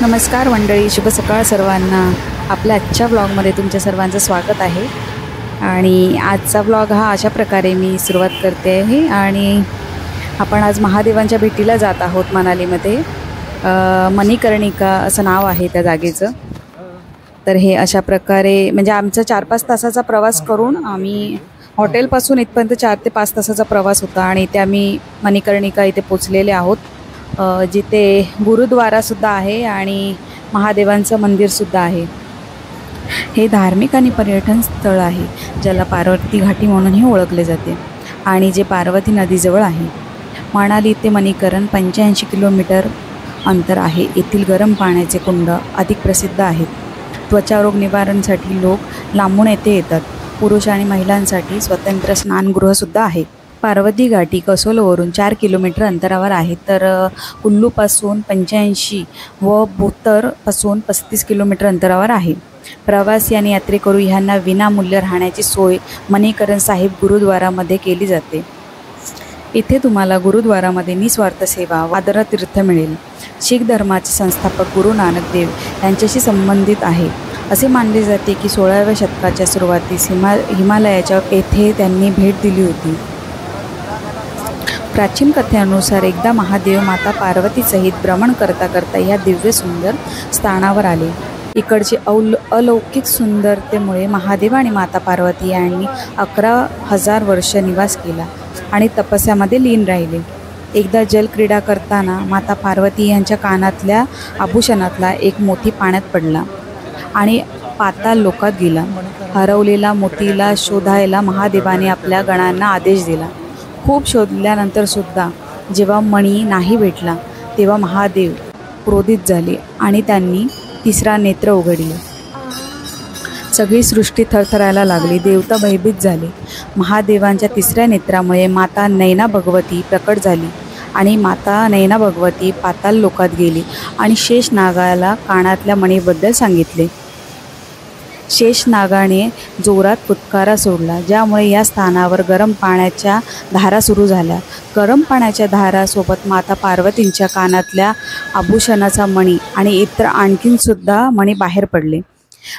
नमस्कार मंडळी, शुभ सकाळ सर्वांना। आपल्या आजच्या ब्लॉगमध्ये तुमच्या सर्वांचं स्वागत आहे। आणि आजचा ब्लॉग हा अशा प्रकारे मी सुरुवात करते आहे आणि आपण आज महादेवांच्या भेटीला जात आहोत। मनालीमध्ये मणिकर्णिका असं नाव आहे त्या जागेचं। तर हे अशा प्रकारे म्हणजे आमचा 4-5 तासाचा प्रवास करून आम्ही हॉटेलपासून इथपर्यंत 4 ते 5 तासाचा प्रवास होता आणि इथे आम्ही मणिकर्णिका इथे पोचलेले आहोत, जिथे गुरुद्वारा सुद्धा आहे आणि महादेवांचं मंदिर सुद्धा आहे। हे धार्मिक आणि पर्यटन स्थळ आहे, ज्याला पार्वती घाटी म्हणूनही ओळखले जाते आणि जे पार्वती नदीजवळ आहे। मनाली ते मणिकरण 85 किलोमीटर अंतर आहे। येथील गरम पाण्याचे कुंड अधिक प्रसिद्ध आहेत। त्वचारोग निवारणासाठी लोक लांबून येथे येतात। पुरुष आणि महिलांसाठी स्वतंत्र स्नानगृहसुद्धा आहे। पार्वती घाटी कसोलवरून 4 किलोमीटर अंतरावर आहे, तर कुल्लूपासून 85 व भोतरपासून 35 किलोमीटर अंतरावर आहे। प्रवासी आणि यात्रेकरू ह्यांना विनामूल्य राहण्याची सोय मणिकरण साहिब गुरुद्वारामध्ये केली जाते। इथे तुम्हाला गुरुद्वारामध्ये निस्वार्थ सेवा व आदरातीर्थ मिळेल। शीख धर्माचे संस्थापक गुरु नानक देव यांच्याशी संबंधित आहे। असे मानले जाते की 16व्या शतकाच्या सुरुवातीस हिमालयाच्या येथे त्यांनी भेट दिली होती। प्राचीन कथेनुसार एकदा महादेव माता पार्वतीसहित भ्रमण करता करता या दिव्य सुंदर स्थानावर आले। इकडचे अलौकिक सुंदरतेमुळे महादेव आणि माता पार्वती यांनी 11,000 वर्ष निवास केला आणि तपस्यामध्ये लीन राहिले। एकदा जलक्रीडा करताना माता पार्वती यांच्या कानातल्या आभूषणातला एक मोती पाण्यात पडला आणि पाताळ लोकात गेला। हरवलेला मोतीला शोधायला महादेवाने आपल्या गणांना आदेश दिला। खूप शोधल्यानंतर सुद्धा जेव्हा मणी नाही भेटला, तेव्हा महादेव क्रोधित झाले आणि त्यांनी तिसरा नेत्र उघडले। सगळी सृष्टी थरथरायला लागली, देवता भयभीत झाले। महादेवांच्या तिसऱ्या नेत्रामुळे माता नैना भगवती प्रकट झाली आणि माता नैना भगवती पाताळ लोकात गेली आणि शेषनागाला कानातल्या मणीबद्दल सांगितले। शेषनागाने जोरात फुटकारा सोडला, ज्यामुळे या स्थानावर गरम पाण्याच्या धारा सुरू झाल्या। गरम पाण्याच्या धारासोबत माता पार्वतींच्या कानातल्या आभूषणाचा मणी आणि इतर आणखीनसुद्धा मणी बाहेर पडले।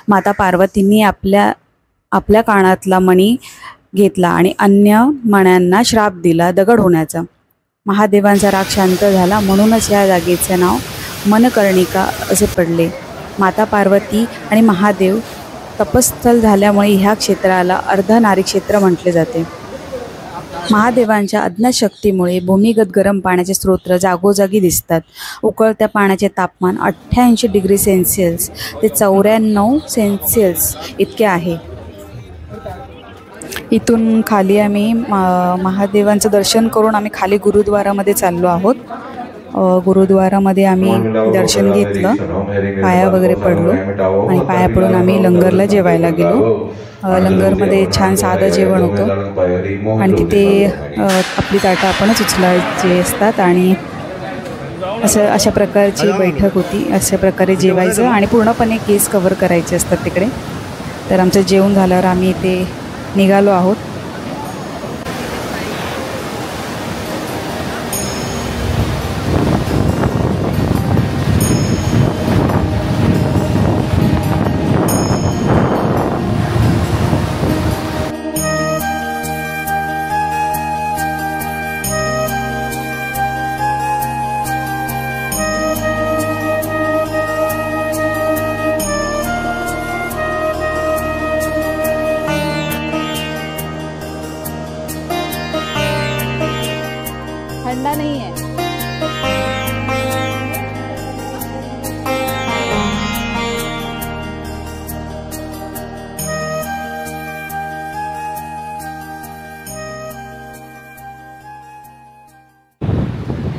माता पार्वतींनी आपल्या कानातला मणी घेतला आणि अन्य मण्यांना श्राप दिला दगड होण्याचा। महादेवांचा राग शांत झाला, म्हणूनच या जागेचे नाव मणिकर्णिका असे पडले। माता पार्वती आणि महादेव तपस्थल झाल्यामुळे ह्या क्षेत्राला अर्धनारी क्षेत्र म्हटले जाते। महादेवांच्या अज्ञात शक्तीमुळे भूमिगत गरम पाण्याचे स्रोत जागोजागी दिसतात। उकळत्या पाण्याचे तापमान 88 डिग्री सेल्सिअस ते 94 सेल्सिअस इतके आहे। इथून खाली आम्ही महादेवांचं दर्शन करून आम्ही खाली गुरुद्वारामध्ये चाललो आहोत। गुरुद्वारामध्ये आम्ही दर्शन घेतलं, पाया वगैरे पडलो आणि पाया पडून आम्ही लंगरला जेवायला गेलो। लंगरमध्ये छान साधं जेवण होतं आणि तिथे आपली ताटं आपणच उचलायची असतात आणि अशा प्रकारची बैठक होती। अशा प्रकारे जेवायचं आणि पूर्णपणे केस कव्हर करायचे असतात तिकडे। तर आमचं जेवण झाल्यावर आम्ही इथे निघालो आहोत। ठंडा नहीं है।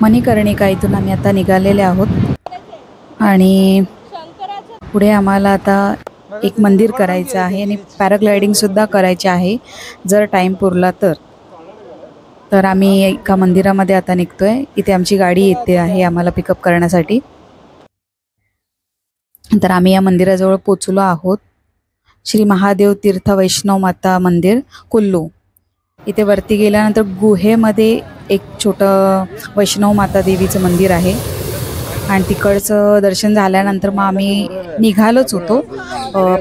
मणिकर्णिका इथून आम्ही आता निघालेले आहोत आणि पुढे आम्हाला आता एक मंदिर करायचं आहे आणि पॅराग्लायडिंग सुद्धा करायचे आहे जर टाइम पुरला तर आम्ही एका मंदिरामध्ये आता निघतोय। इथे आमची गाडी येते आहे आम्हाला पिकअप करण्यासाठी। तर आम्ही या मंदिराजवळ पोचलो आहोत। श्री महादेव तीर्थ वैष्णव माता मंदिर कुल्लू। इथे वरती गेल्यानंतर गुहेमध्ये एक छोटं वैष्णव माता देवीचं मंदिर आहे। आणि तिकडचं दर्शन झाल्यानंतर मग आम्ही निघालोच होतो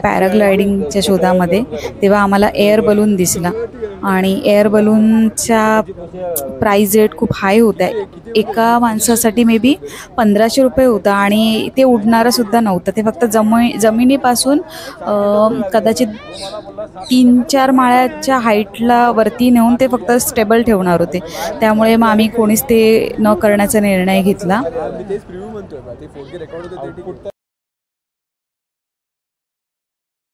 पॅराग्लायडिंगच्या शोधामध्ये. तेव्हा आम्हाला एअर बलून दिसला आणि एअर बलूनच्या प्राईस रेट खूप हाय होत्या. एका माणसासाठी मे बी 1500 रुपये होता आणि ते उडणारंसुद्धा नव्हतं. ते फक्त जमिनीपासून कदाचित 3-4 माळ्याच्या हाईटला वरती नेऊन ते फक्त स्टेबल ठेवणार होते. त्यामुळे मग आम्ही कोणीच ते न करण्याचा निर्णय घेतला.